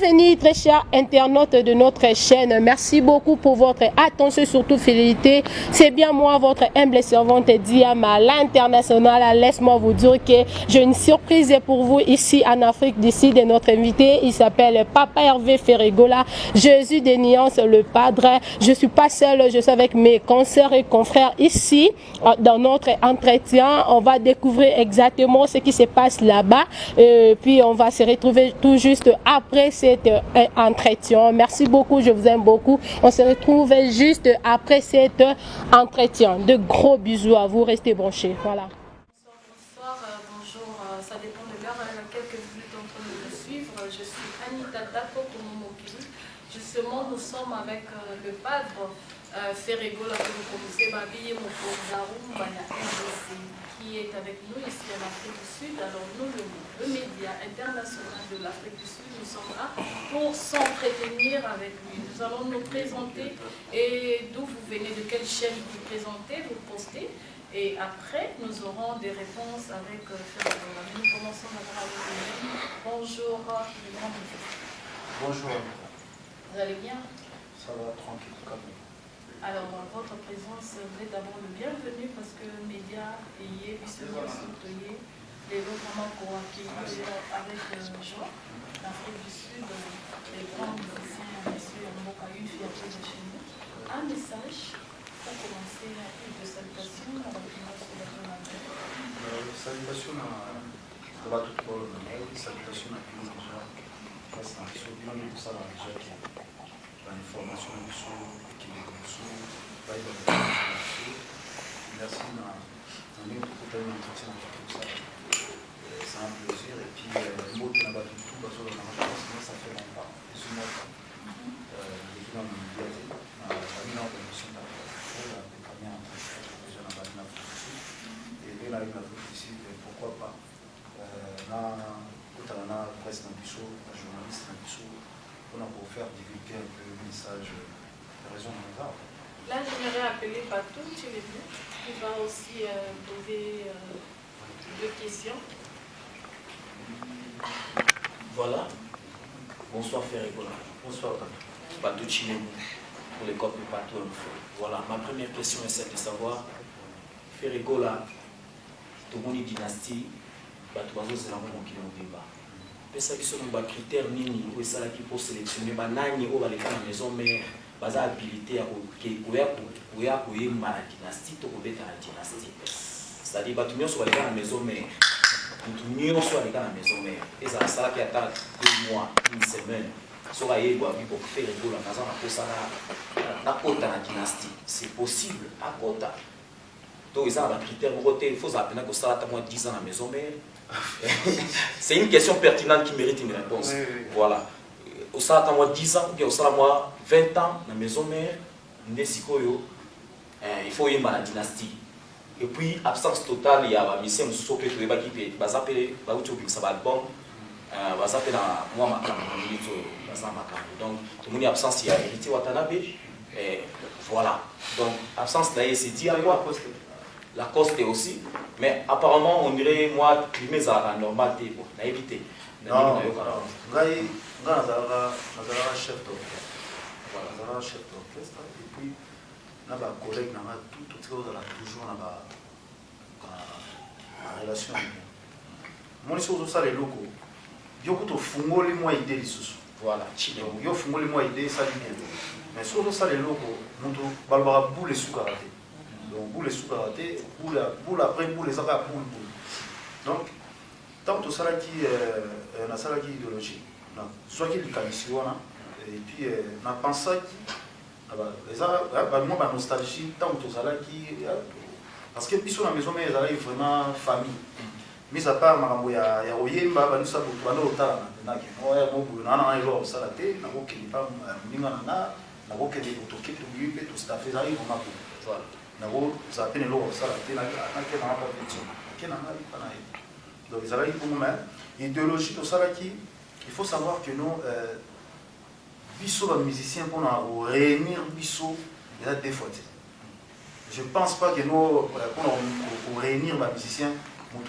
Bienvenue très chers internautes de notre chaîne. Merci beaucoup pour votre attention, surtout fidélité. C'est bien moi, votre humble servante Diama, l'international. Laisse-moi vous dire que j'ai une surprise pour vous ici en Afrique du Sud. De notre invité, il s'appelle Papa Hervé Ferregola, Jésus des Nuances, le Padre. Je suis pas seul, je suis avec mes consoeurs et confrères ici dans notre entretien. On va découvrir exactement ce qui se passe là-bas. Puis on va se retrouver tout juste après cet entretien. Merci beaucoup, je vous aime beaucoup. On se retrouve juste après cet entretien. De gros bisous à vous, restez branchés. Voilà. Bonsoir, bonjour, ça dépend de l'heure à laquelle vous êtes en train de me suivre. Je suis Anita Dako Komomokili. Justement, nous sommes avec le padre Ferregola que vous connaissez, Babi Mokozarum, qui est avec nous ici en Afrique du Sud. Alors nous, le média international de l'Afrique du Sud, nous sommes là pour s'entretenir avec lui. Nous allons nous présenter et d'où vous venez, de quelle chaîne vous présentez, vous postez. Et après, nous aurons des réponses avec Ferregola. Nous commençons d'abord avec lui. Bonjour, le grand monsieur. Bonjour. Vous allez bien? Ça va, tranquille, comme alors, votre présence, vous êtes d'abord le bienvenu parce que les médias et les souteniers, les vraiment pour accueillir avec Jean, l'Afrique du Sud, les grands musiciens, messieurs, une fierté de chez nous. Un message pour commencer, une de salutation à la finance de la journée. Salutation à tout le monde, salutation à tous les gens, parce que c'est bien de ça dans les gens qui ont l'information qui est comme ça, merci pour un entretien tout ça. C'est un plaisir et puis le mot qui n'a pas du tout parce que ça fait longtemps. C'est moi qui dans le média, la famille dans le mission d'affaires, la famille en train de et bien avec l'Afrique ici, pourquoi pas. Quand on a presse dans le bichot, la journaliste dans le bichot, on a pour faire divulguer un peu le message de raison de l'État. Là, j'aimerais appeler Patou, tu es venu, qui va aussi poser deux questions. Voilà. Bonsoir Ferregola. Bonsoir. Patou Chilembou, pour les copains Patou. Voilà, ma première question est celle de savoir, Ferregola, Tomoni dynastie, Patou Bazo Zélamou Mokili Mobimba. Pesa qui sont les critères nini ou ça qui pour sélectionner banani ou les cas maison mère basa habilité à la dynastie to kobeta la dynastie. C'est-à-dire batu nyonso ba les maison mère. Tout nyonso ba les maison mère. Et ça qui attend 2 mois, une semaine. Soit y pour faire le la maison na posa na kota la dynastie. C'est possible à kota. Donc ils ont un critère il faut appeler que ça à moins 10 ans à la maison mère. C'est une question pertinente qui mérite une réponse. Oui. Voilà. Au salaire à moi 10 ans, ou au salaire à moi 20 ans, dans la maison mère, il faut y avoir la dynastie. Et puis, absence totale, il y a un mission qui est appelé, donc, tout le monde est absence, il y a hérité Watanabe. Voilà. Donc, absence, c'est dit à quoi? La coste aussi, mais apparemment on dirait moi climat à normal bon, on a évité. Non, chef d'orchestre. Voilà, chef d'orchestre et puis on a un collègue tout toujours la relation. Moi je suis ça les locaux. Yo kuto fungoli moi idée les sous. Voilà, yo fungoli moi idée ça bien. Mais surtout ça les locaux, mutu balbara boule sous karaté. Donc, boule sous karaté, boule après boule, les affaires boule. Donc, tant que ça qui est ça qui idéologie, soit qui est du camission, et puis on a pensé que moi nostalgie, tant que ça qui parce que puis sur la maison mais ils arrivent vraiment famille. Mais à part marambo ya oyemba ba nusa bo bando otala na que ouais bon boule na na ilo ça la té na ko ki pas ninga na ko ke de toki to bi pe to staff ils arrivent vraiment voilà. Ça a été le ça a été donc ils arrivent pour nous mettre idéologie tout ça qui il faut savoir que nous biso les musiciens pour nous réunir biso il y a des fois je pense pas que nous pour réunir les musiciens nous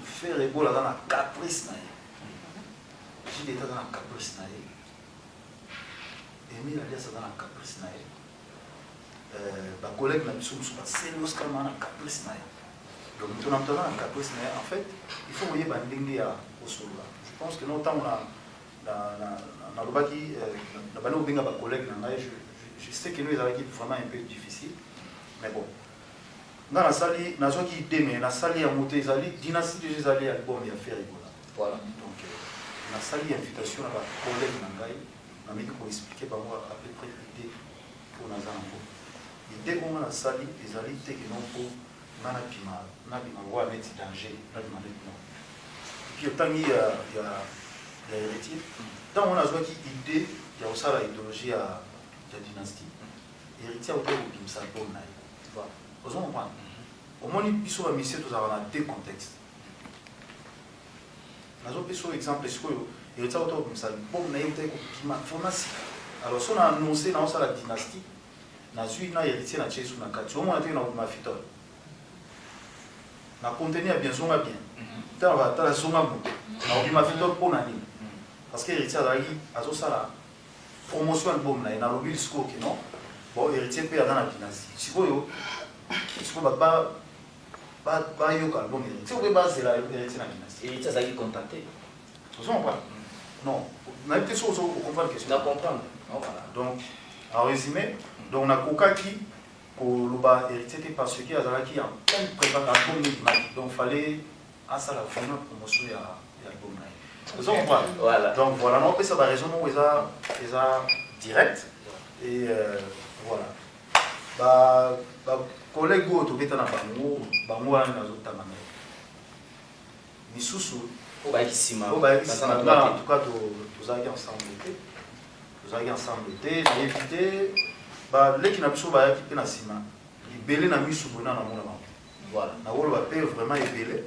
faire ébolo dans la caprice j'ai des dans la caprice Emile Alias dans la caprice. Les collègues n'ont pas sérieux comme un caprice. Donc, nous avons un caprice. En fait, il faut envoyer bandingue au sol. Je pense que notamment je sais que nous avons vraiment un peu difficile. Mais bon. Dans la salle, nous avons idée, mais la salle a monté, dynastie des allées album et affaires. Voilà. Donc, la salle invitation à la collègue Nangaï, nous avons expliqué à peu près l'idée pour nous avoir. L'idée qu'on a la salle, les allées, c'est que nous avons un danger. Puis, autant il y a héritier. Dans on a joué l'idée, il y a aussi l'idéologie de la dynastie. Héritier a été au Gimsa Bon. Au moins, il y a deux contextes. Nous avons un exemple, héritier a été au Gimsa Bon. Alors, si on a annoncé dans la dynastie, nous avons un héritier qui a été au Gimsa Bon. Na contenu bien zonga bien. Tala tala zonga bon. Na obima fito pour nani. Parce que héritier a la promotion album na na lobby score que non. Bon héritier peut dans la dynastie. Sikoyo ba yo ka album héritier. C'est base la héritier na dynastie. Héritier ça qui contacté. Vous en pas. Non. Na été sur comprendre question. Na comprendre. Voilà. Donc en résumé, donc on a Kokaki pour le héritier parce qu'il y a en pleine préparation donc il fallait à ça la première promotion de l'album. Voilà. Donc voilà, on peut savoir raison où ils ont direct et voilà. Bah collègue au tout bêta na bango na zota mane. Misusu au baïsima. En tout cas tous allons ensemble l'été. Tous allons ensemble l'été, éviter les qui n'ont pas été na sima, ils belé na misu bona na mona ba. Voilà, na wolo ba pe vraiment ebelé.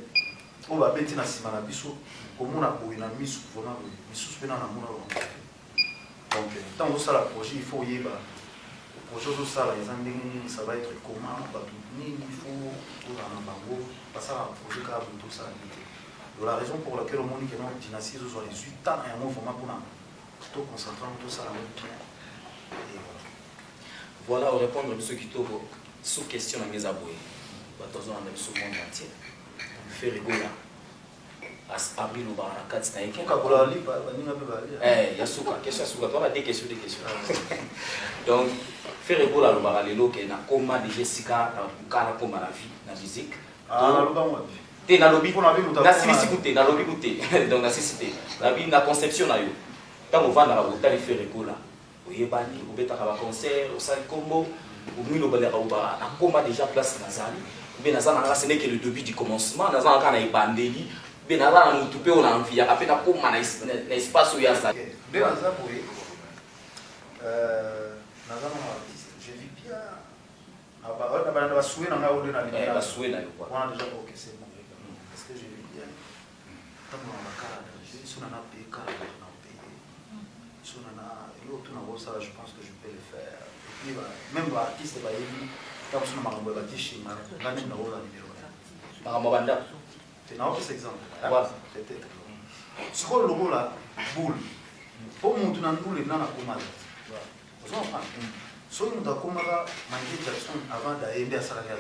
O ba beti na sima na biso, komona boy na misu vraiment misu pe na mona ba. Donc tant que ça la projet il faut yeba. Projet tout ça les ending ça va être comment ba tout ni il faut pour na bango passer à projet ka tout ça. La raison pour laquelle on dit que non dynastie zo les 8 ans et un mouvement pour na tout concentrer tout ça là. Voilà, on répond à ceux qui tombent sous question à mes abonnés. Nous avons sous le monde entier. Faire rigoler. Abri le bar à 4 naïques. Il y a souka, question souka. Toi, des questions. Donc, faire rigoler le bar à l'élo qui est na coma de Jessica, na coma la vie, na musique. Ah, le bar t'es na lobby, na silicité, na lobby goûté. Donc, na silicité. La vie, na conception na yo. Quand on va dans la route, il fait rigoler. Oyebani, obetaka ba concert, osali combo, omino balera oba, akoma déjà place nazali. Be nazana nga ce n'est que le début du commencement, nazana kana ibandeli, be nazana mutupe on a envie, ya kapena koma na espace où ya ça. Be nazana boye. Nazana artiste, je vis bien. Aba na ba soué na nga ole na libération. Ba soué na yo quoi. On a déjà OK, c'est bon. Parce que je vis bien. Tant on va cara, je suis na peka. Je pense que je peux le faire. Et puis, même l'artiste, comme si on m'a dit chez moi, je vais vous dire. C'est un autre exemple. Peut-être. Si vous avez le logo là, boule. Pour monter dans le boule, il y a un commande. Vous comprenez? Si vous avez un commande, Michael Jackson avant d'aller à Salarié.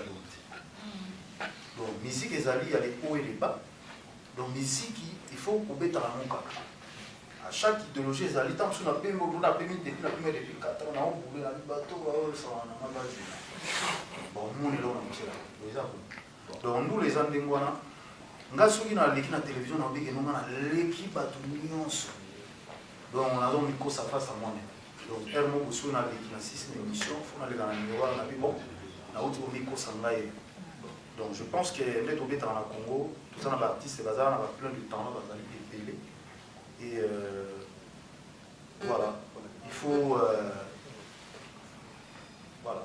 Donc, musique, il y a les hauts et les bas. Donc, musique, il faut qu'on mette à mon cas. À chaque idéologie, ils allaient tant sur la paix, on a permis depuis la première depuis 4 ans, on a oublié la bateau, ça on a pas vu. Bon, nous on est là, on est là. Donc nous les Andengwana, nous avons l'équipe de la télévision, on a dit que nous avons l'équipe à tout millions. Donc on a donc mis ça face à moi. Donc Hermo Boussou, on a l'équipe de 6 émissions, on a les gars on a dit bon, on a aussi mis ça en live. Donc je pense que les Tobé dans le Congo, tout ça on a artistes, on a plein de temps, on a des et voilà, il faut voilà.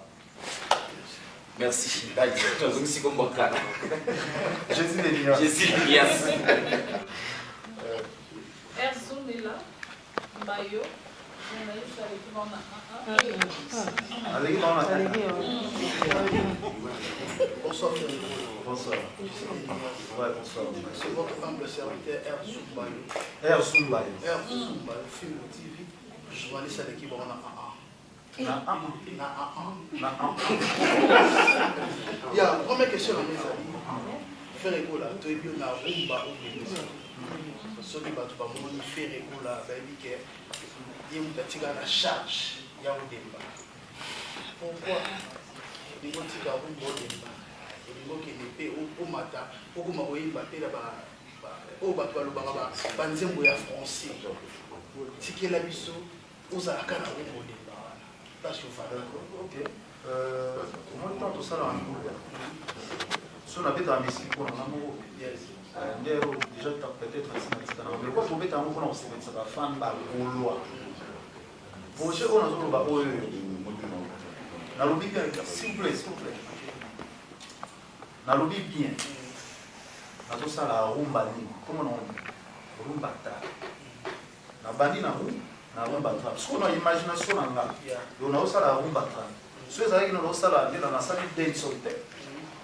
Merci. Jésus est bien. Jésus est bien. Erzoum est là, Bayo, journaliste à l'équipe en a Allez, on a Bonsoir. Bonsoir. Ouais, bonsoir. C'est votre humble serviteur Erzoum Bayo. Erzoum Bayo. Erzoum Bayo, film TV, journaliste à l'équipe en a. Il y a une première question à mes amis. Faire école là, tu es bien na rumba ou bien ceux qui battent pas mon faire école là, baby que il y a une la charge, il y a un débat. Pourquoi les gens qui ont un bon débat, les gens qui ne paient au matin, au comment vous battez là-bas, au bateau là-bas, banzembo ya français. Si qui est la biso, aux alaka na un bon débat. Parce que ok. Moi, le temps, tout ça, là, si on avait dans la musique, on a un mot. Déjà, peut-être, mais quoi, on met un mot, on s'est mis ça, la fan, bah, au loi. Pour ceux qui ont un mot, bah, au dans le bien, s'il vous plaît, s'il vous plaît. Dans le bien, dans tout ça, la rumba, comment on dit? Rumba ta. Dans bandi, na rumba ta. Parce qu'on a imagination, on a aussi la rumba ta. Ceux qui ont aussi la vie, on a sali dance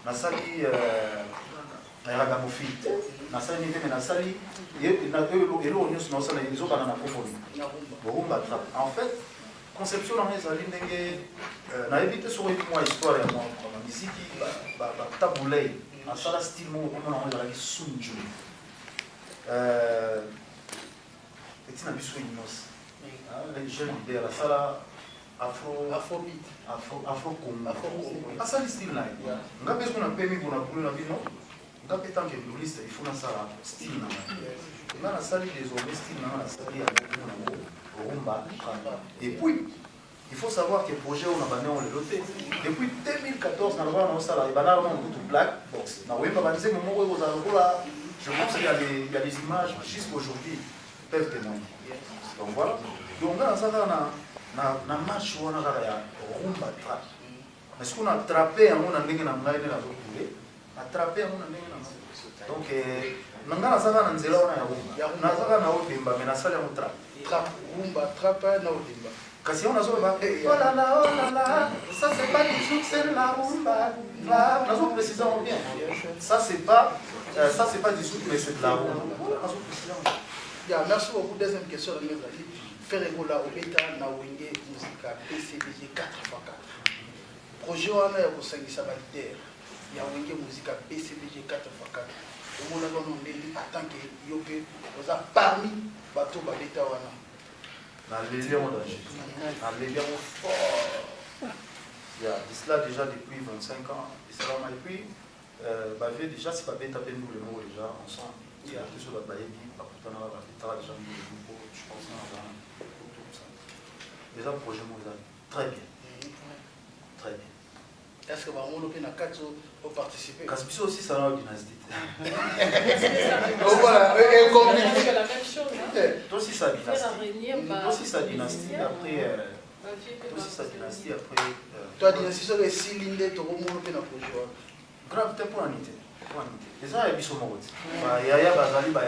on a sali ragamuffin, on a sali nive, on a sali et on a sali les autres dans la rumba ta. En fait, conception dans les alines dengue, na évité sur une histoire et moi, la musique, taboulé, na sala style mo, comment on a la sunju. Et tu n'as vu sur une noce. Les jeunes idées, la sala afrobeat, afro-congo. Ah, ça le style là. On a besoin d'un permis pour la boule la vie, non? On a besoin d'un touriste, il faut la sala style là. Et là, la salle des hommes, style là, la salle à rumba. Et puis, il faut savoir que le projet, on a banné, on l'a doté. Depuis 2014, on a le on a tout black box. Je pense qu'il y a des images jusqu'aujourd'hui qui peuvent témoigner. Donc voilà. Donc on a un match où on a rumba trap. Mais ce qu'on a attrapé, on a attrapé, donc nanga nazaka na nzela wana ya rumba nazaka na odemba mais nasali ya trap trap rumba trap na odemba. Kasi on a oh là là, ça c'est pas du tout, c'est de la rumba. Nous avons précisé bien. Ça c'est pas du tout, mais c'est de la rumba. Merci beaucoup. Deuxième question de mes amis. Faire école au Beta na Wenge Musica PCBG 4x4. Projet wana ya kosangisa baliter ya Wenge Musica PCBG 4x4. On a donné en tant que yoke vous a parmi bateau baleta wana. Dans les lions d'Angers, dans les lions forts. Il y a cela déjà depuis 25 ans. Et puis, déjà, si pas bien taper nous les mots déjà, ensemble, il y a quelque chose à bailler, pas pour t'en avoir déjà mis les mots, je pense, tout ça. Déjà, le projet mot très bien. Très bien. Est-ce que vous avez participé? Caspisso aussi, ça a une dynastie. Voilà, c'est la même chose. Toi aussi, ça a dynastie. Toi aussi, ça a dynastie. Après, toi, dynastie, c'est que si l'indé, tu as un projet. Grave, tu es pour l'unité. Les gens, ils sont morts. Il y a Bazali, il y a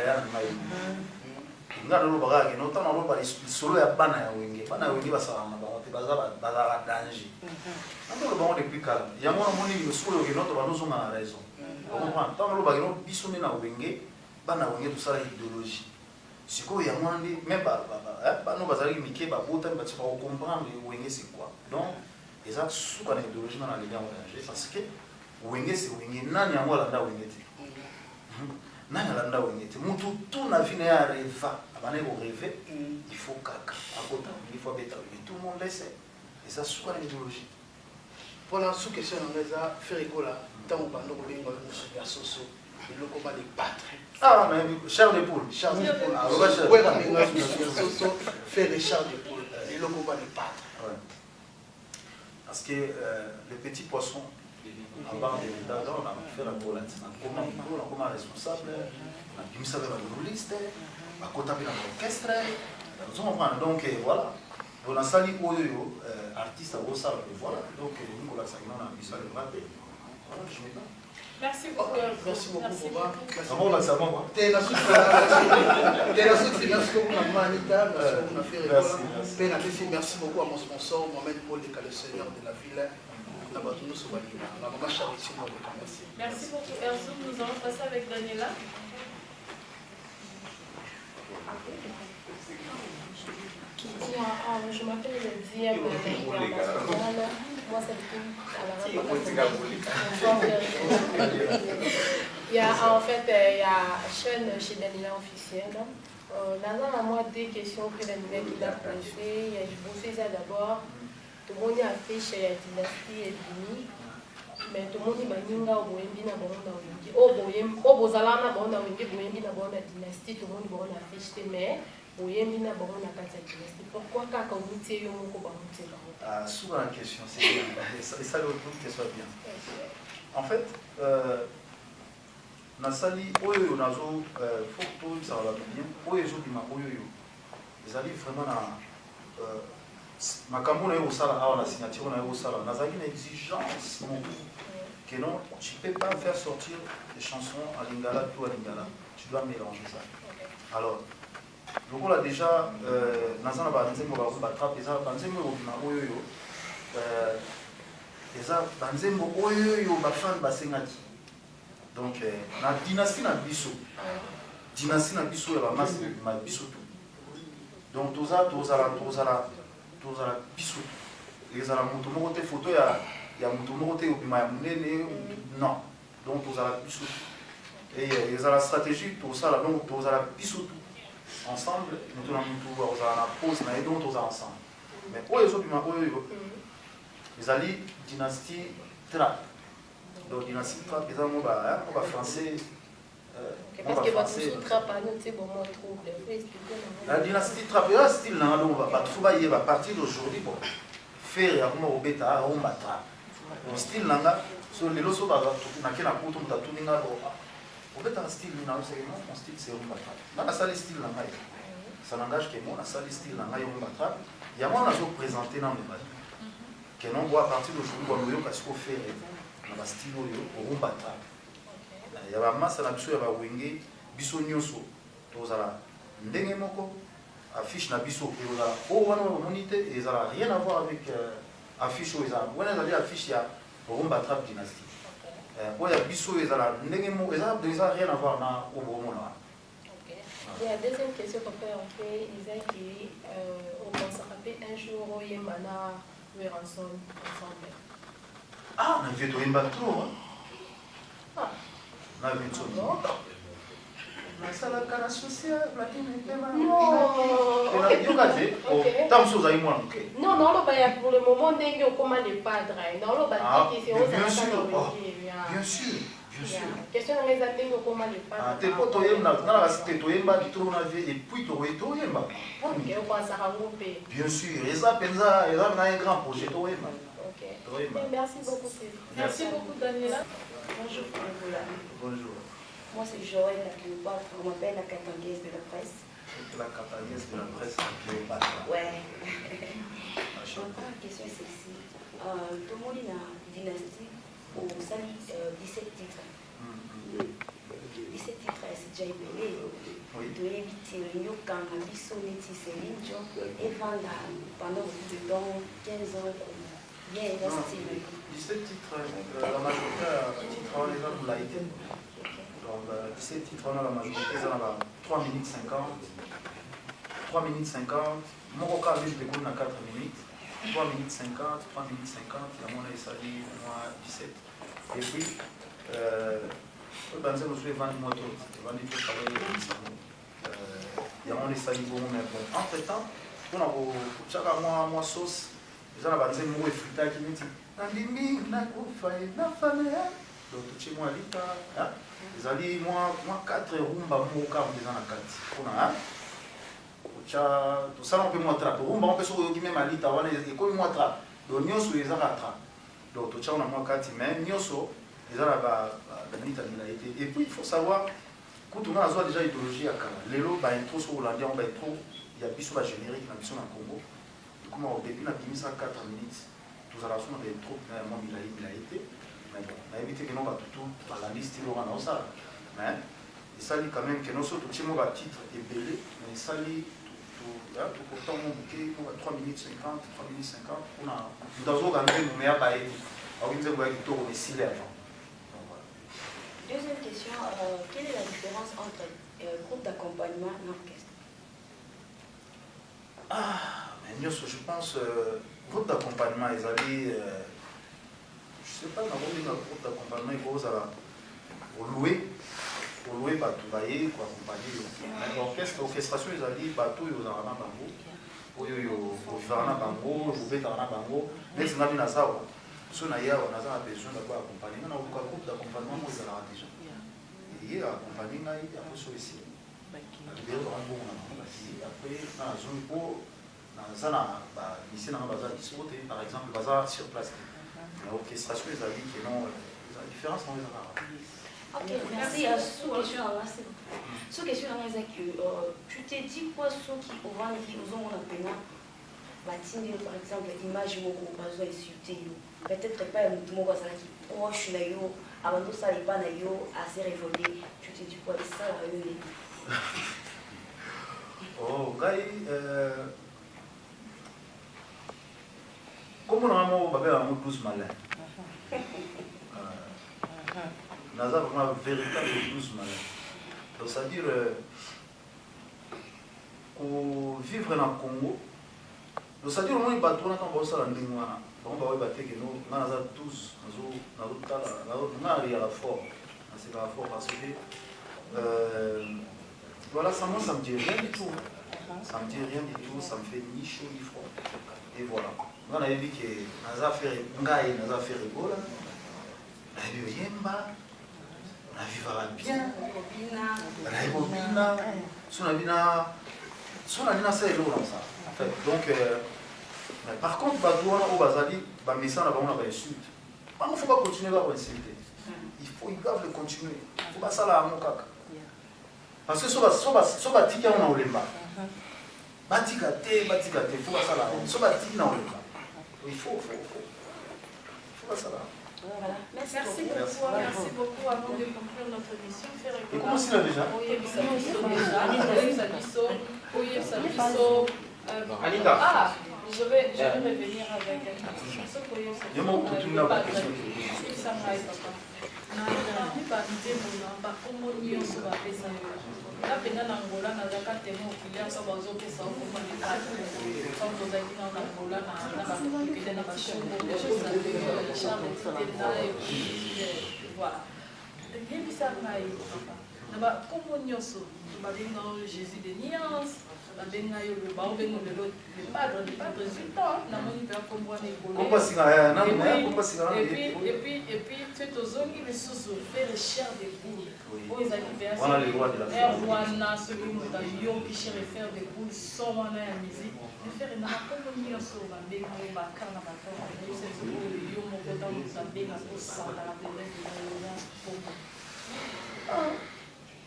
nga lolo bagage notamment lolo ba solo ya bana ya wenge basala na baza danger ando lo depuis kala ya mona moni le solo ke noto banozo na raison on prend tant lolo bageno biso na wenge bana wenge to sala idéologie siko ya mona ndi même ba no bazali mike ba bota ba tsiko comprendre wenge c'est quoi donc eza suka na idéologie na les gens danger parce que wenge c'est wenge nani yango la nda wenge ti nani la nda wenge ti mutu tout na vie na rêva rêver, il faut caca, il faut bêta, tout le monde laisse. Et ça, c'est quoi l'idéologie? Pour la sous-question, on va faire école, tant qu'on va nous revenir dans le socio, et le combat des battre. Ah, mais chair de poule. Chair de poule. Ah, ouais, faire les chars de poule, et le combat des battre. Parce que les petits poissons, avant de les dar, on a fait la polette. On a comment responsable, on a dû savoir la liste. À côté de l'orchestre, donc voilà. On a sali oyo artiste au salle, voilà. Donc Nicolas Sagnon a mis ça le matin. Voilà, je mets là. Merci beaucoup. Merci beaucoup, Boba. Comment on va savoir? T'es la suite, merci beaucoup, Manita. Merci beaucoup à mon sponsor, Mohamed Paul, le seigneur de la ville. Merci beaucoup, Erzoum. Nous allons passer avec Daniela. Je m'appelle Dia International. Moi, c'est il y a en fait il y a chaîne chez Danila officielle. Dans moi deux questions que Danila qui a posées. Je vous fais ça d'abord. Tout le monde affiche la dynastie et Bini. Mais tout le monde m'a dit nga oboyembi na bonda wingi obozala na bonda wingi boyembi na bonda dynastie tout le monde bonda affiche mais boyembi na bonda kata dynastie pourquoi kaka outie yo moko ba outie Ah, souvent la question c'est bien et ça le truc que soit bien en fait nasali oyo nazo faut que ça va bien oyo zo bima oyo ils arrivent vraiment à makambo na yo sala awa la signature na yo sala nazali une exigence que non, tu ne peux pas faire sortir des chansons à lingala tout à lingala. Tu dois mélanger ça. Alors, donc on a déjà nazana ba nzembo ba batrap eza ba nzembo obima oyo eza ba nzembo oyo ba fan ba sengati. Donc na dynastie na biso ya ba mas ma biso tout. Donc toza biso. Les ala moto moko te photo ya moto moko te obima ya munene non. Donc toza la biso. Et les ala stratégie toza la donc toza la biso tout. Ensemble, nous avons la pause, mais donc nous ensemble. Mais pour les autres, les alliés dynastie Trap. Donc dynastie Trap, ils ont un français. Parce que votre Trap a noté bon moi trouble. La dynastie Trap, il y a un style là, on va partir d'aujourd'hui pour faire un au bêta, on va Trap. Le style là, sur les lots, on va tout na kuto mtatuninga au fait un style na mon style c'est rumba trap. Dans la salle style là ça n'engage que moi la salle style là rumba trap. Il y a moi on a présenté dans le bal. Que non voit à partir d'aujourd'hui on va parce qu'on fait dans style au rumba trap. Il y a masse na biso ya ba wenge biso nyoso tozala ndenge moko affiche na biso et ozala o wana monité et ça n'a rien à voir avec affiche ou ça. Wana ça dit affiche ya rumba trap dynastie. Il y a biso et ça n'a rien à voir avec le bon. Il y a deuxième question qu'on peut en fait, qui on pense rappeler un jour où il y a mana ensemble. Ah, on a vu tout un trop. Ah, on a vu tout. Non. Ça la canne associée, non, non, pour le moment, il y a comment les padres. Non, bien sûr. Bien sûr. Question de mes amis, comment les padres. T'es pas toi, et puis toi, bien sûr, et ça, un grand projet. Merci beaucoup. Merci beaucoup, Daniela. Bonjour, bonjour. Moi, c'est Joël la Cléopâtre. On m'appelle la Catanguaise de la presse. La Catanguaise de la presse, la Cléopâtre. Ouais. La question est celle-ci. Tout le monde est dans la dynastie au Sali 17 titres. 17 titres, c'est déjà épelé. De éviter le Nyokan, Abisso, Neti, Céline Dion, et vendre pendant beaucoup de temps, 15 ans, bien investi. 17 titres, la majorité des titres, les gens vous l'a été. Donc, 17 titres, on a la majorité, ça a 3 minutes 50. 3 minutes 50. Mon record, je découle dans 4 minutes. 3 minutes 50, 3 minutes 50. Il y a mon essai, moi 17. Et puis, dans ce que je vends moi tout. Je vends tout travailler il y a mon essai, mais bon. Entre-temps, on a chaque mois sauce. Les gens ont des mots et fritage qui me disent Nandimi, Nakoufai, Nafane. Donc, chez moi, les alliés, moi, 4 rumba, moi, 4 des ans à 4. Tout ça, on peut montrer. Rumba, on peut se retrouver même à l'Ita, on est comme moi, donc, nous sommes les aratra. Donc, tout ça, on a moins 4 mais nous sommes les arabes, et puis, il faut savoir, quand on a déjà idéologie à Kala, les lots, il y a trop sur Hollandais, il y a plus sur la générique, la mission en Congo. Comme au début, on a mis ça 4 minutes. Tout ça, on a trop, il a été. Mais bon, on a évité que nous va tout par la liste de l'oran ça. Mais il s'agit quand même que nous sommes tous les titres et belé, mais il s'agit tout pourtant mon bouquet, 3 minutes 50, 3 minutes 50. Nous avons organisé nos meilleurs bails. Organisé nos bails on est 6 lèvres. Deuxième question, quelle est la différence entre groupe d'accompagnement et orchestre? Ah, mais je pense, groupe d'accompagnement, ils allaient, je sais pas, dans le groupe d'accompagnement, ils posent à louer bateau, quoi, accompagner. L'orchestration, ils allaient bateau, ils ont un bango, ils ont un bango, ils ont un bango, mais ils ont un bango. Si on a besoin d'avoir accompagné, on a un groupe d'accompagnement, ils ont déjà. Et il y a accompagné, il y a aussi ici. Après, dans la zone pour ici, par exemple, bazar sur place. L'orchestration, ils ont dit que non, la différence, on les a. Ok, merci. Sous-question, tu t'es dit quoi, ceux qui auront une vie, nous avons un par exemple, l'image de mon besoin insulté. Peut-être pas un mouvement qui proche, avant tout ça, il n'est pas assez révolté. Tu te dis quoi, ça, oh, Gaï, comme on a un blues malin, on a vraiment un véritable blues malin. Donc, c'est-à-dire, pour vivre dans le Congo, donc c'est-à-dire que nous avons battu dans la ligne, on va battre que nous avons tous, nous avons à la forme, c'est la forme parce que voilà, ça ne me dit rien du tout. Ça ne me dit rien du tout, ça me fait ni chaud ni froid. Et voilà. On a dit que nous avons fait rigolo, on a vu Yemba, on a vu bien, on a vu Bobina, on a vu ça et l'eau dans ça. En fait, donc, par contre, au Bazali, on a une insulte. Il ne faut pas continuer à insulter. Ils doivent le continuer. Il ne faut pas ça là à mon caca. Parce que si on a dit qu'on a un olemba, il faut pas ça là. Si on a dit qu'on a un olemba, il faut pas ça là. Voilà. Merci beaucoup. Avant de conclure notre émission, et comment c'est là déjà? Ah, je vais revenir avec une Jésus de Niance, le padre résultat, et puis tu es aux zones qui sont fait les chairs des boules. Voilà le roi de la celui qui cherche faire des boules sans la musique. Mais faire une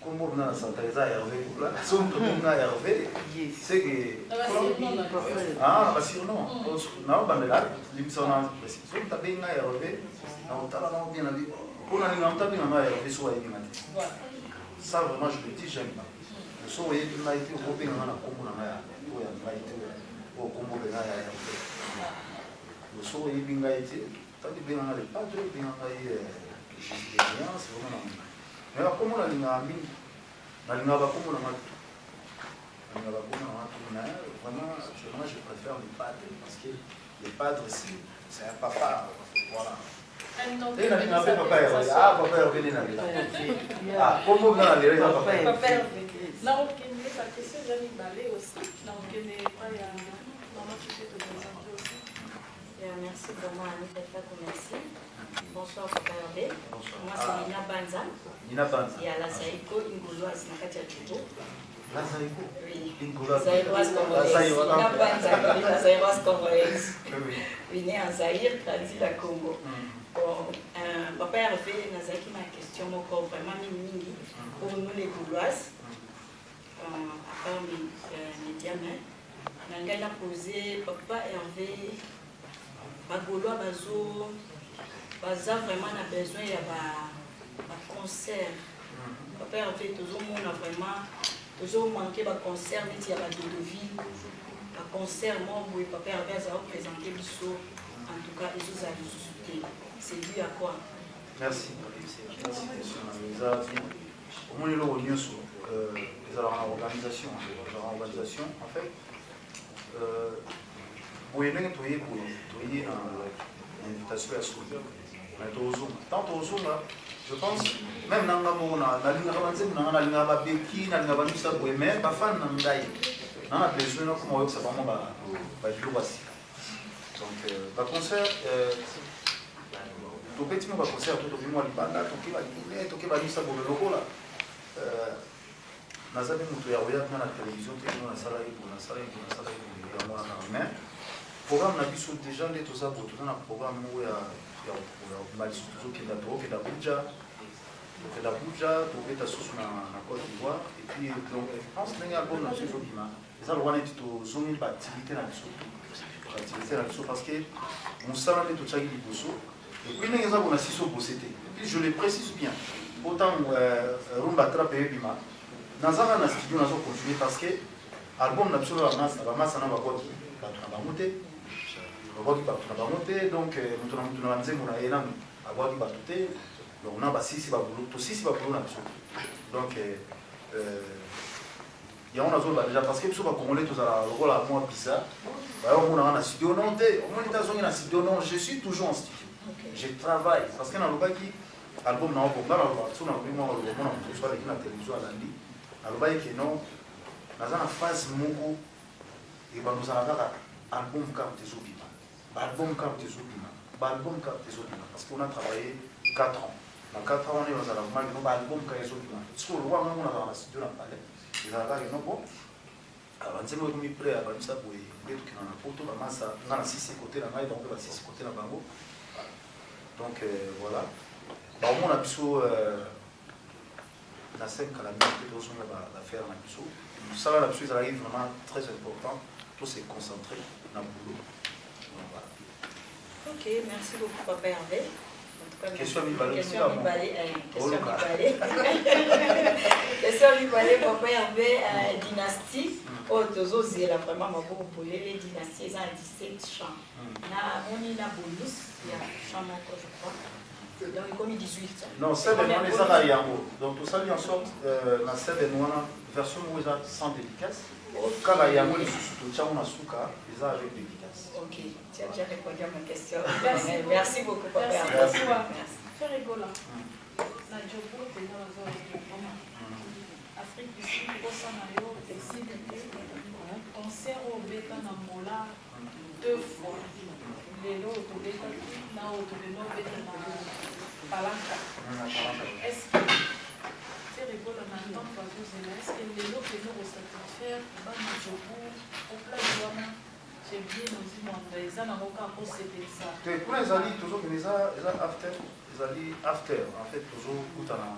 comme on a Sant'Elisa Hervé, son nom Hervé, c'est que. Ah, parce que non, non, mais là, l'émission a précisé. Son tabé n'a Hervé, on t'a bien dit. On a un tabé n'a Hervé, soit éliminaté. Ça, vraiment, je le dis, j'aime pas. Le son est éliminaté, au Robin, on a comme on a été au Combo de Hervé. Le son est éliminaté, t'as dit bien, on a les padres, bien, on a eu c'est vraiment. Mais comme on a une amie, vraiment, je préfère les padres parce que les padres, c'est un papa. Voilà. Et la papa est là. Ah, papa est revenu là. Ah, comment vous allez là, papa? Papa est revenu. Non, ok, mais la question, j'ai mis balai aussi. Donc, il n'y a pas de maman qui fait te présenter aussi. Merci vraiment, Anita Tako, merci. Bonsoir, Papa Hervé. Moi, c'est Nina Banza. Nina Banza. Et à la Saïko, une gauloise, na Katia Tuto. La Saïko? Oui. Une gauloise. Zaïroise congolaise. Nina Banza, la Zaïroise congolaise. Oui. Née en Zaïre, traduit la Congo. Bon, Papa Hervé, Nazaki m'a question encore vraiment mingi pour nous les gauloises. À part mes diamants. Nanga a posé Papa Hervé. Bagolois baza vraiment a besoin de concert. Papa Hervé toujours on a vraiment toujours manqué de concert mais il y a de ville un concert moi où Papa Hervé a présenté biso en tout cas les autres ajoutés. C'est dû à quoi? Merci. Au moins les organisation en fait. boye ndenge toye na invitation ya soki mais tozonga tant tozonga je pense même nanga moko nalingaka banzembo nanga nalingaka babeki nalingaka banisa boye mais bafani na ngai nanga besoin nakoma oyokisa bango babiloko ya sika donc baconcert topeti mo baconcert to tobi mwa libanda toke baline toke banisa boye lokola naza mpe moto ya koya bina na télévision te no nasala ye boye nasala ye boye nasala ye boye yango wana mais programme na biso déjà nde toza boye toza na programme moko ya malisu tozokenda Abuja tokenda Abuja tokobeta susu na Côte d'Ivoire et puis donc je pense ndenge album na biso ezobima eza lokwa neti tozongi baactivité na biso parce que mosala nde totiaki liboso et puis ndenge eza bona siso bose te et puis je le précise bien autant rumba trape ebima nazanga na studio nazocontinue parce que album na biso bamasa na bakwaki bato na bango te babwaki bato na bango te donc moto na banzembo na ye nanu abwaki bato te donc na basisi babulu tosisi babulu na biso donc yango nazoloba déjà parce que biso bacongolais tozala lokola mwa bizarre bayomonaka na studio non te omoni te azongi na studio non je suis toujours en studio je travaille parce que nalobaki album na obonga naloba so nalobi mwa maloba mona moto so aleki na télévision alandi nalobaki ke non naza na phase moko ebandozala kaka album carte ezobima album carte ezobima album carte ezobima parce qu'on a travaillé 4 ans na 4 ans on est dans la album album carte ezobima siko lokwa ngango nazala na studio na palais ezalaka keno bo banzembo ekomi prêt abamisa boye nde tokenda na poto bamasa nga na 6 côté na ngai bango ba 6 côté na bango donc voilà baomona biso na 5 kala minute tozonga baffaire na biso mosala na biso ezalaki vraiment très important to se concentrer na boulot. Voilà. Ok, merci beaucoup Papa Hervé. En tout cas, question Mibale. Question Mibale, Papa Hervé, dynastie. Oh, tozozela vraiment maboko polele dynastie eza na 17 chants. Na moni na bonus, il y a chant moko je crois. Donc il comme 18. Non, c'est vraiment les ana yango. Donc tout ça en sorte na c'est wana version où eza sans dédicace. Kala yango les sous tchango na suka, eza avec dédicace. Ok, tu as déjà répondu à ma question. Merci beaucoup Papa. Merci. Fais rigoler. Na jobo te na zo Afrique du Sud au Sanayo décide concert au beta na mola 2 fois. Lelo to beta na auto beno beta na Palanca. Est-ce que fais rigoler na temps pas vous est-ce que lelo que nous satisfaire ba na jobo au plan wana j'ai bien aussi mon ça na moka pour c'était ça. Pour les alliés toujours que les after en fait toujours kutana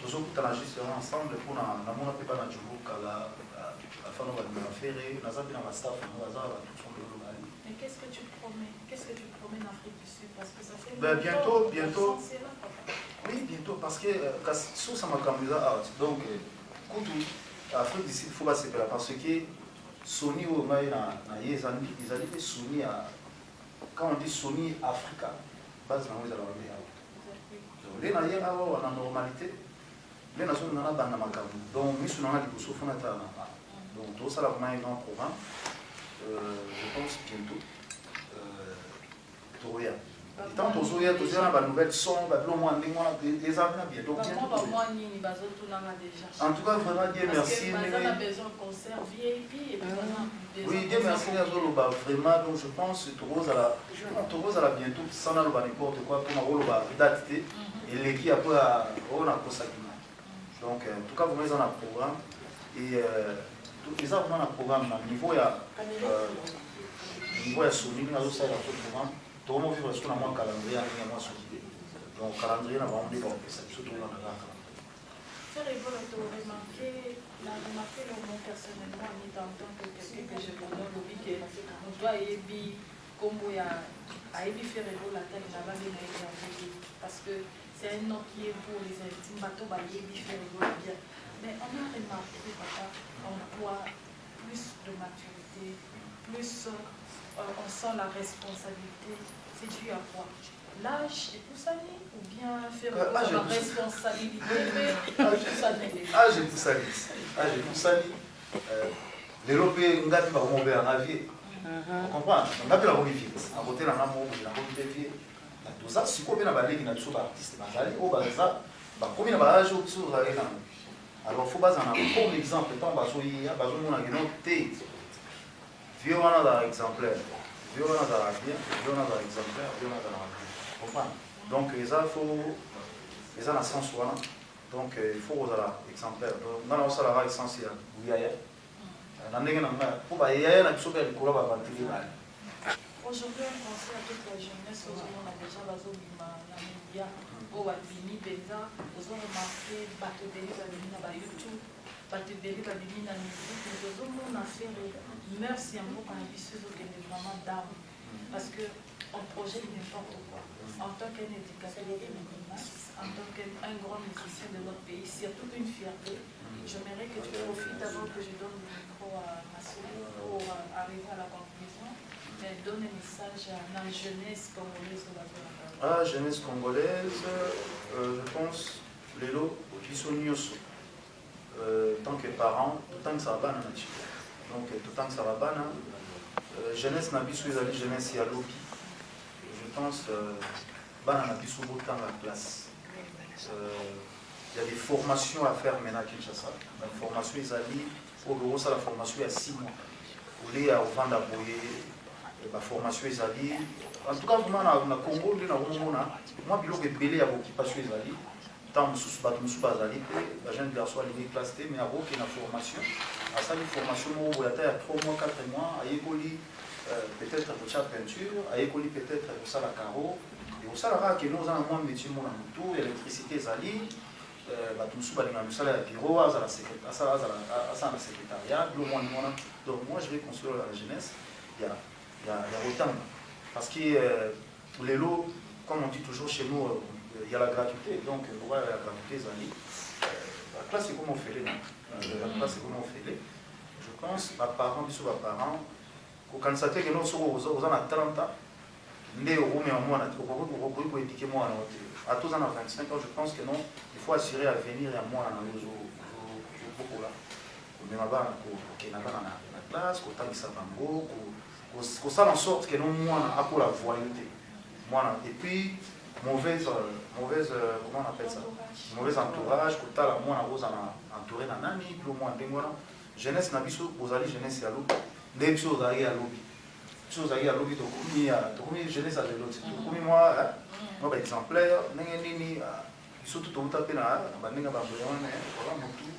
toujours kutana justement ensemble pour na mona pe na jobo kala afano ba na faire na zabi na staff na za ba tout son le mali. Mais qu'est-ce que tu promets en Afrique du Sud parce que ça fait bientôt oui bientôt parce que sous ça m'a cambié art donc kutu Afrique du Sud faut pas se perdre parce que Sony au mai na yezani ils allaient fait Sony à quand on dit Sony Africa base na weza la wame donc les na yenga wa na normalité les na zone na bana makamu donc misu na liboso fona ta na donc tout ça là vraiment un grand programme je pense bientôt Toria tant tozoya na ba nouvelle son ba blo moi ndingo na des années bien donc en tout cas vraiment Dieu merci oui Dieu merci azoloba vraiment donc je pense Toros à la bientôt sans na loba n'importe quoi pour ma loba date et l'équipe après on a consacré donc en tout cas vous êtes dans un programme et les a vraiment un programme à niveau ya Sony na zo ça dans ce programme tomo vivre sur un calendrier à moi sur donc calendrier na va on dit bon ça surtout dans la gare faire évoluer remarquer le mot personnellement ni en tant que quelqu'un que je connais le week on doit aimer comme il y a aimer faire évoluer la tête là-bas parce que c'est un nom qui est pour les intimes bateaux bah aimer faire évoluer bien mais on a remarqué papa on doit plus de maturité plus on sent la responsabilité. C'est dû à quoi? L'âge et tout ça, ou bien faire la responsabilité? Âge et tout ça. Développer un gars qui va remonter en avion. Vous comprenez? Un gars qui va remonter à côté de la maman, il va remonter. Tout ça, si vous avez un qui n'a pas artiste, combien de âge au-dessous alors il faut pas en avoir comme exemple. Tant que il y a besoin d'un exemple. Violana dans l'exemplaire. Violana dans la vie, Violana dans l'exemplaire, Violana dans la vie. Vous comprenez? Donc, il faut dans le sens où donc il faut avoir l'exemplaire. Donc, on a aussi la essentielle. Oui, il y a. Aujourd'hui, on pense à toute la jeunesse, on a déjà besoin de la média, au Wabini, Beza, aux ont remarqué, Batodeli, Babini, na YouTube, Batodeli, Babini, na musique, mais aux ont fait merci à moi quand on a vu ce qui est vraiment d'âme. Parce qu'on projette n'importe quoi. En tant qu'un éducateur de masse, en tant qu'un grand musicien de notre pays, surtout une fierté, j'aimerais que tu profites avant que je donne le micro à Massouli pour arriver à la conclusion. Mais donne un message à la jeunesse congolaise. Ah, jeunesse congolaise, je pense, les lots qui sont nyos, tant que parents, tant que ça va bien. Donc, tout tant que ça va bien, jeunesse n'a pas eu jeunesse à l'opi. Je pense, ban n'a pas eu autant la place. Il y a des formations à faire maintenant à Kinshasa. La formation est allée, au bureau, ça la formation à 6 mois. Vous voulez au vent d'abouiller. La formation est allée. En tout cas, vraiment, dans le Congo, moi, je suis belé à l'occupation est allée. Tant que je suis allé, la jeune garçon a été classé, mais il y a une formation. À ça, une formation, il y a 3 mois, 4 mois, à l'école, peut-être pour la peinture, à l'école, peut-être pour ça la carreau. Et au salaire, que nous avons un métier, l'électricité est allée. Bureau, à la secrétariat, donc moi, je vais construire la jeunesse. Il y a autant. Parce que les lots, comme on dit toujours chez nous, il y a la gratuité. Donc, pour la gratuité, la classe, c'est comment on fait les. La classe, c'est comment on fait les. Je pense, ma parent, quand ça fait que nous sommes aux ans à 30 ans, nous sommes éduquer moi à tous ans à 25 ans, je pense que non, il faut assurer à venir à moi dans les beaucoup là. Mais ma barre, qu'on a dans la classe, qu'on t'a mis ça bango, qu'on ça en sorte que non moi à pour la voyauté. Et puis mauvaise comment on appelle ça? Mauvais entourage, qu'on t'a la moi entouré dans nani, plus ou moins d'engona. Jeunesse n'a biso aux alliés jeunesse à l'autre. Des choses à lobby. Chose à lobby de combien jeunesse à l'autre. Combien moi moi exemplaire, nini surtout tout tapé là, bandinga bamboyone, voilà motu,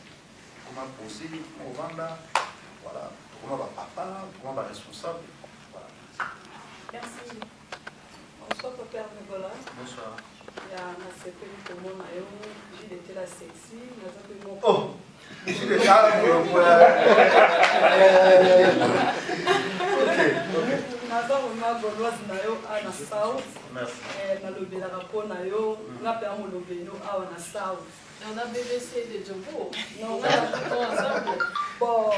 comment poser, comment vendre, voilà, comment va papa, comment va responsable, voilà. Merci. Bonsoir Papa Nicolas. Bonsoir. Il y a un secret pour moi, j'ai été la sexy, oh, j'ai déjà On a BBC de Djobo. Non, bon.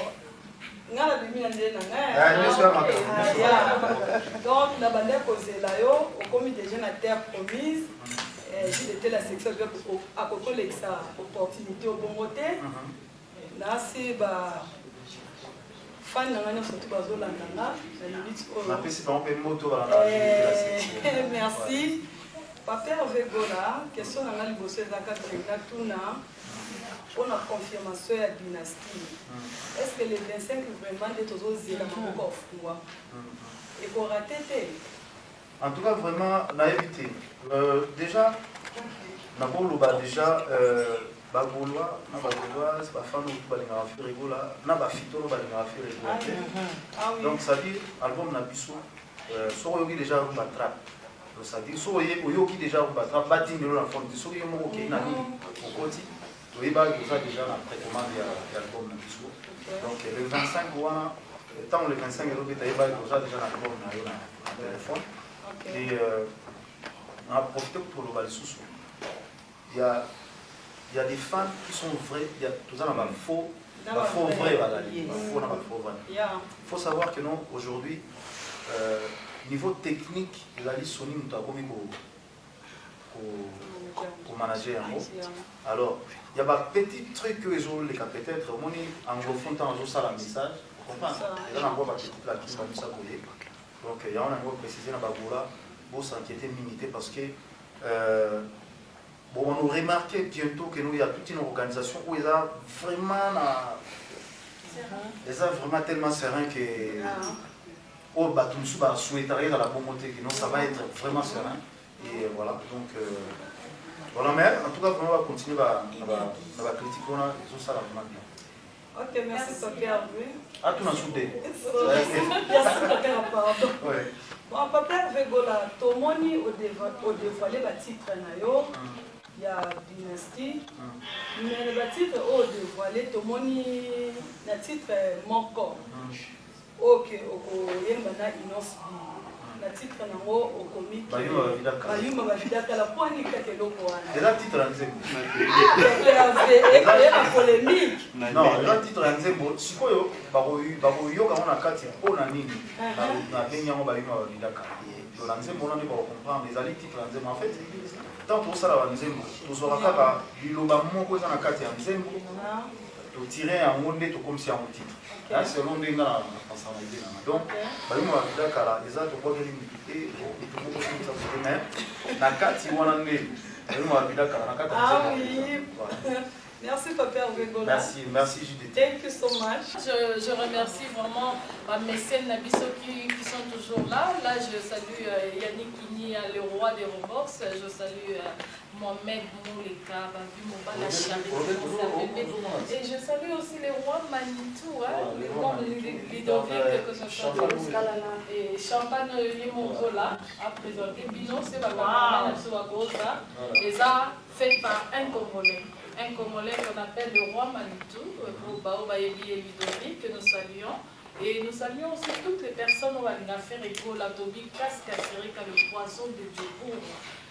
Donc, la bande causée là, au comité des jeunes à terre promise, j'étais la section à côté de ça, opportunité au bon côté. Là, c'est fan de surtout Bazolanda. Merci. Papa Vegola, question à l'Ibossé Zakatuna. Pour la confirmation de la dynastie, est-ce que les 25 vraiment des choses et pour rater? En tout cas, vraiment, on a évité. Déjà, on a déjà Bagoulois, Bagoulois, c'est pas fan ou pas les gars, là, n'a pas fito, pas les gars, donc ça dit, album n'a biso, soit il déjà un battrape. Ça dit, soit il déjà un battrape, bâti de la forme, soit il y a un mot qui est au côté. Oui, il y a déjà un traitement de l'album. Donc le 25 mois, tant le 25 euros, il y a déjà l'album dans le téléphone. Et on a profité pour le sous. Il y a des fans qui sont vrais, il y a tout ça dans le faux, vrai. Il faut savoir que non, aujourd'hui, niveau technique, il y a des Sony pour manager un mot. Alors, il y a des petits trucs que les gens peut-être anglophone dans un message, comprendre eza na ngo bakritike la kimba misa boye donc yango na yango précise na babola bosinquiéter mingi te parce que bon, on a remarqué bientôt que nous, il y a toute une organisation où ils ont vraiment, tellement serein que oh, bah, tout le monde souhaiterait dans la bonne montée, que non, ça va être vraiment serein. Et voilà, donc voilà, mais en tout cas, vraiment, on va continuer à critiquer, on a tout ça vraiment bien. Ok, merci Papa Hervé. Ah, tout le monde soudé. Merci Papa Hervé, pardon. Ouais. Bon, Papa Hervé, tout le monde a dévoilé le titre. Il y a dynastie, mais le titre au dévoilé, tout le monde a titre mon corps. Ok, il y a le titre au comique. Bayuma Bavidaka, la poignée qui est Et là, titre en Zembo. Il y a la polémique. Non, là, titre en Zembo. Si quoi, Baroyo, quand on a 4, c'est pour la ligne. On a bien Bayuma Bavidaka. Dans Zembo, on a comprendre les alliés titres en Zembo. En fait, tant pour ça, la Nzembo, tout sera kaka, biloba moko za na kati ya Nzembo, to tirer un monde to comme si un titre. Là c'est l'onde nga na personnalité na. Donc, ba yimo ba kala, eza to kwa limité, to moko si ça se met. Na kati wana nde, ba yimo ba kala na kati ya Nzembo. Merci Papa Hervé. Merci Judith. Thank you so much. Je remercie vraiment mes mécènes Nabiso qui sont toujours là. Là, je salue Yannick Kini, le roi des Robox. Je salue Mohamed Mouleka, Babi la Charité. Et je salue aussi les rois Manitou, les rois Ludovic, que ce soit et Champagne Yemongola, à présenter. Bino, c'est Baba les a fait par un Congolais. Un Congolais qu'on appelle le roi Manitou, que nous saluons. Et nous saluons aussi toutes les personnes qui ont fait Ego, la Tobi, Cascaserica, le poisson de Djobour,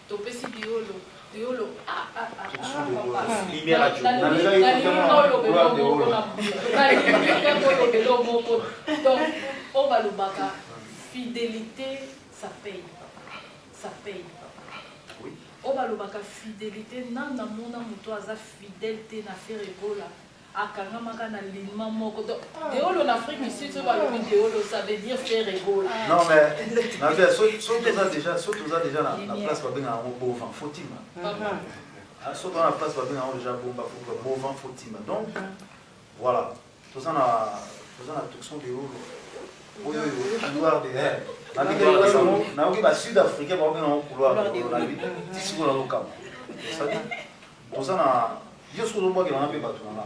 Topesi Diolo, Diolo, donc, on va le baka. Fidélité, ça paye. Ça paye. On va le baka fidélité, non, non, mon aza fidélité na faire égola. Akangamaka na lima moko. Deolo en Afrique ici, tu vas le deolo, ça veut dire faire égola. Non mais, surtout déjà la place pour bien un beau vent, faut il. Surtout la place pour bien un déjà beau vent, faut il. Donc voilà, tout ça na tout son deolo. Oui, couloir de air. Na sud-africain ba bien un couloir de air. Ici on a le camp. Ça dit tout ça na yo sur le bois que on a pas tout là.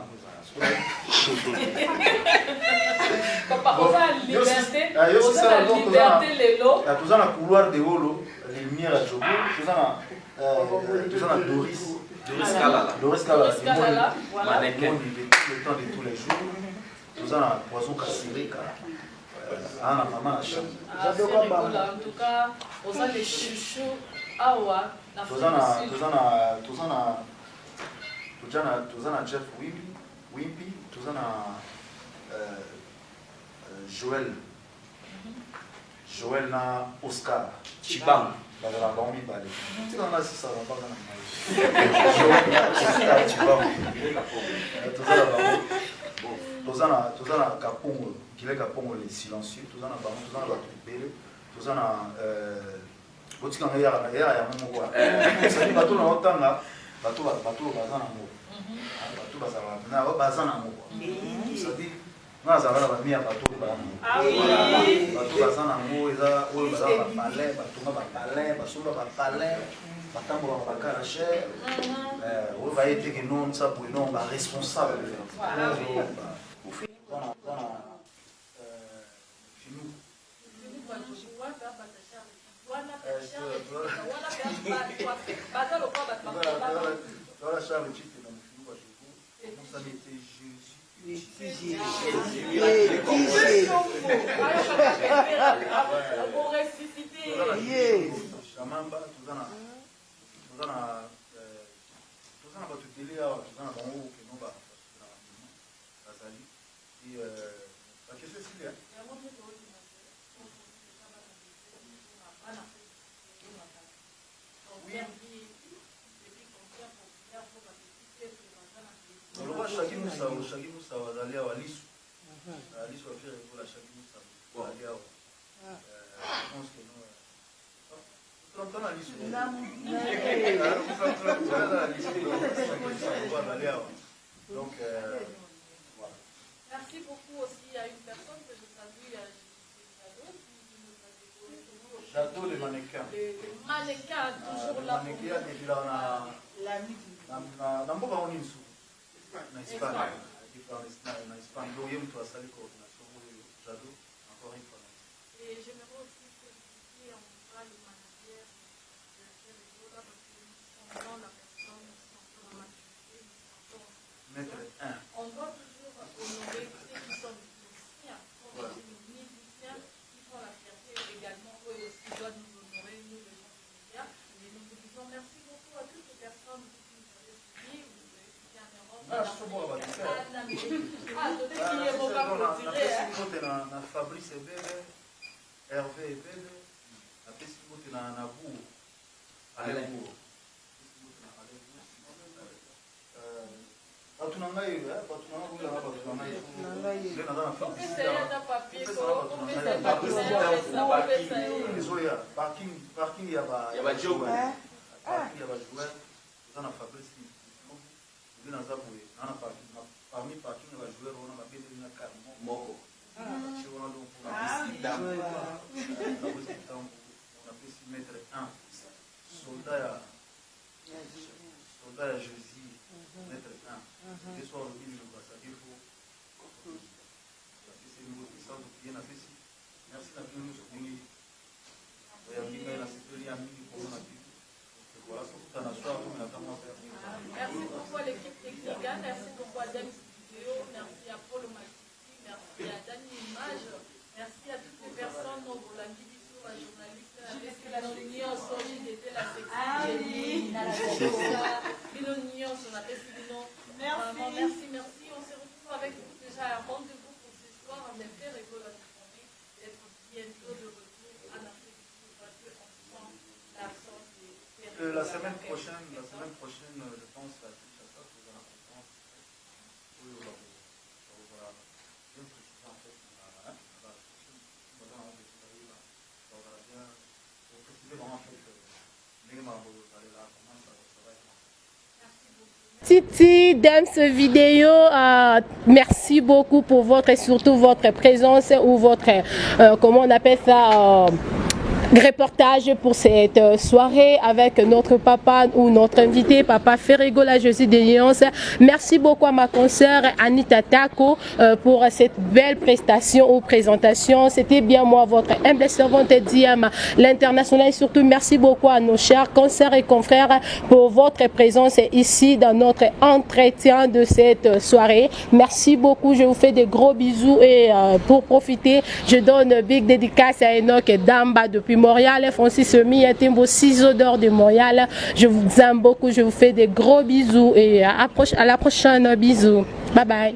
Papa, on a la liberté, les lots. Tout ça na couloir de holo, les lumières à Djobo, tout ça na Doris Kalala, voilà. Le temps de tous les jours. Tout ça na poisson casséré la maman en tout cas, on a les chouchous awa na Jeff Wimpy, tout ça Joël na Oscar Chibang bazala bombi balé tu dans la ça va pas na tout ça na Kapongo Kile Kapongo les silencieux tout ça na ba belé tout ça na botika ngaya ya moko ça dit bato na otanga bato bazana moko bato bazana moko ça dit na za bana ba mia bato bato bazana moko eza oyo bazana ba palais bato ba palais basomba ba palais batambo ba karache on va être que non ça pour non ba responsable au fait Voilà, Charles, tu fais dans le film, vous savez, Jésus. Pour ressusciter. Chamamba, tout ça, va te délai, tout ça, dans haut, que nous, et la question est là. Le roi Shagimoussa, Zalia, Alice, va faire Donc, voilà. Merci beaucoup aussi à une personne que je salue, Jado, le mannequin. Le mannequin, toujours là. Le mannequin, depuis là, on a mboka on insu. Na Espagne. Na Espagne. Donc, il y a une coordination. Jado, encore une fois. Et j'aimerais aussi féliciter en tout cas le manager de la Ferregola parce qu'ils sont dans la personne, ils sont dans la maturité, ils sont dans... Maître 1. On doit toujours honorer ceux qui sont musiciens, comme les musiciens qui font la fierté également, eux aussi doivent nous honorer, nous les gens du média. Et nous vous disons merci beaucoup à toutes les personnes qui nous avaient suivis, vous avez suivi en Europe, en Afrique, en Amérique. Ah, donnez qu'il y ait mon gars pour tirer. Fabrice Ebele, Hervé Ebele, apesi bote na Bourg, Alain Bourg. Batu na ngai batu na ngai batu na ngai le na na Fabrice Zoya parking ya ba jogo parking ya ba joueur na Fabrice le na za boye na parking parmi parking ya ba joueur on a ba bele na car moko on a pu s'y mettre un soldat ya Jésus, mettre un. Et soit le bilan de ça, il faut. C'est une autre puissance qui vient à faire. Merci à tous nous soutenir. Et à qui m'a assisté à midi pour mon appui. Voilà, surtout dans la soirée, on a vraiment fait. Merci beaucoup à l'équipe technique, merci beaucoup à James Studio, merci à Paul Matiti, merci à Dani Image, merci à toutes les personnes, Rolandi Bissou, la journaliste, la l'union, j'étais la l'union, on a fait merci, on se retrouve avec vous déjà un rendez-vous pour ce soir, en effet, rigolo d'être bientôt de retour en Afrique du Sud, parce qu'on sent l'absence des... La semaine prochaine, je pense à Kinshasa, vous allez en France. Oui, voilà. Je vais préciser en fait, on va bien préciser vraiment en fait, les marbots, vous allez là, comment ça va être. Titi, dans ce vidéo, merci beaucoup pour votre et surtout votre présence ou votre, comment on appelle ça, reportage pour cette soirée avec notre papa ou notre invité, papa Ferregola Josie de Lyons. Merci beaucoup à ma consoeur Anita Tako pour cette belle prestation ou présentation. C'était bien moi, votre humble servante Diam, l'international. Et surtout, merci beaucoup à nos chers consoeurs et confrères pour votre présence ici dans notre entretien de cette soirée. Merci beaucoup. Je vous fais des gros bisous et pour profiter, je donne big dédicace à Enoch Damba depuis Montréal, Francis Semi, Timbo Ciseaux d'or de Montréal. Je vous aime beaucoup, je vous fais des gros bisous et à la prochaine, bisous. Bye bye.